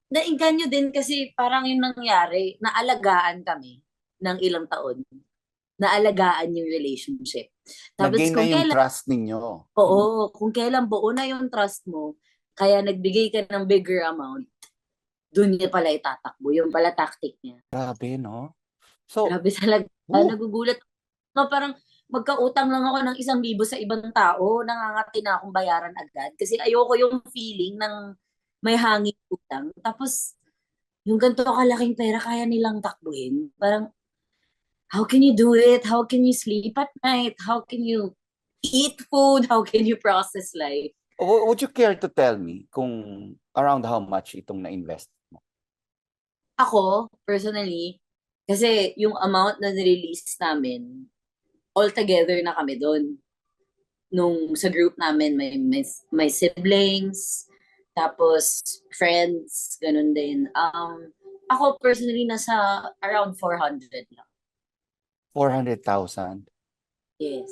nainganyo din kasi parang yung nangyari, naalagaan kami ng ilang taon. Naalagaan yung relationship. Tapos Nag-gain na kung yung kailan, trust ninyo. oo, kung kailan buo na yung trust mo, kaya nagbigay ka ng bigger amount, dun niya pala itatakbo. Yung pala tactic niya. Grabe, no? So, Grabe talaga. woo, Nagugulat ako. Parang magkautang lang ako ng 1,000 sa ibang tao, nangangati na akong bayaran agad. Kasi ayoko yung feeling ng may hangin utang. Tapos, yung ganito kalaking pera, kaya nilang takbuhin. Parang, how can you do it? How can you sleep at night? How can you eat food? How can you process life? would you care to tell me kung around how much itong na-invest mo? Ako, personally, kasi yung amount na nirelease namin, all together na kami doon. Nung sa group namin, may siblings, tapos friends, ganun din. Ako personally, nasa around 400 lang. 400,000. Yes.